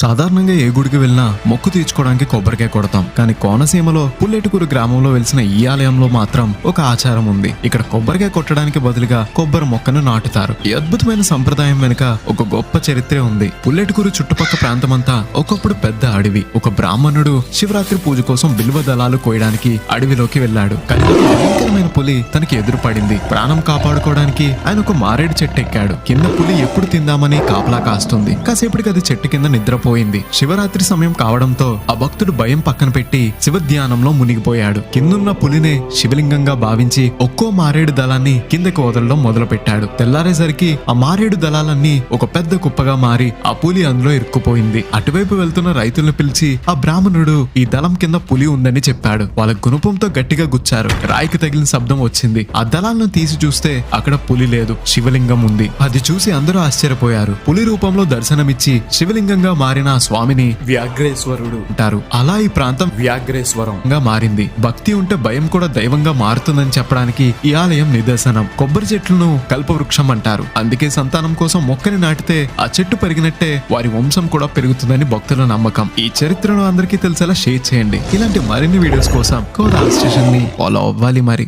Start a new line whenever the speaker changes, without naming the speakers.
సాధారణంగా ఏ గుడికి వెళ్ళినా మొక్కు తీర్చుకోవడానికి కొబ్బరికాయ కొడతాం. కానీ కోనసీమలో పుల్లెటుకూరు గ్రామంలో వెలిసిన ఈ ఆలయంలో మాత్రం ఒక ఆచారం ఉంది. ఇక్కడ కొబ్బరికాయ కొట్టడానికి బదులుగా కొబ్బరి మొక్కను నాటుతారు. ఈ అద్భుతమైన సంప్రదాయం వెనుక ఒక గొప్ప చరిత్రే ఉంది. పుల్లెటుకూరు చుట్టుపక్కల ప్రాంతమంతా ఒకప్పుడు పెద్ద అడవి. ఒక బ్రాహ్మణుడు శివరాత్రి పూజ కోసం బిల్వ దళాలు కోయడానికి అడవిలోకి వెళ్ళాడు. కానీ ఒక భయంకరమైన పులి తనకి ఎదురుపడింది. ప్రాణం కాపాడుకోవడానికి ఆయన ఒక మారేడు చెట్టు ఎక్కాడు. కింద పులి ఎప్పుడు తిందామని కాపలా కాస్తుంది. కాసేపటికి అది చెట్టు కింద నిద్రపోయింది. శివరాత్రి సమయం కావడంతో ఆ భక్తుడు భయం పక్కన పెట్టి శివ ధ్యానంలో మునిగిపోయాడు. కిందున్న పులినే శివలింగంగా భావించి ఒక్కో మారేడు దళాన్ని కిందకి వదలడం మొదలు పెట్టాడు. తెల్లారేసరికి ఆ మారేడు దళాలన్నీ ఒక పెద్ద కుప్పగా మారి ఆ పులి అందులో ఇరుక్కుపోయింది. అటువైపు వెళ్తున్న రైతులను పిలిచి ఆ బ్రాహ్మణుడు ఈ దళం కింద పులి ఉందని చెప్పాడు. వాళ్ళ గుణపంతో గట్టిగా గుచ్చారు. రాయికి తగిలిన శబ్దం వచ్చింది. ఆ దళాలను తీసి చూస్తే అక్కడ పులి లేదు, శివలింగం ఉంది. అది చూసి అందరూ ఆశ్చర్యపోయారు. పులి రూపంలో దర్శనమిచ్చి శివలింగంగా మారిన ఆ స్వామిని వ్యాఘ్రేశ్వరుడు అంటారు. అలా ఈ ప్రాంతం వ్యాఘ్రేశ్వరంగా మారింది. భక్తి ఉంటే భయం కూడా దైవంగా మారుతుందని చెప్పడానికి ఈ ఆలయం నిదర్శనం. కొబ్బరి చెట్లను కల్పవృక్షం అంటారు. అందుకే సంతానం కోసం మొక్కని నాటితే ఆ చెట్టు పెరిగినట్టే వారి వంశం కూడా పెరుగుతుందని భక్తుల నమ్మకం. ఈ చరిత్రను అందరికీ తెలిసేలా షేర్ చేయండి. ఇలాంటి మరిన్ని వీడియోస్ కోసం కోదాల స్టేషన్ ని ఫాలో అవ్వాలి మరి.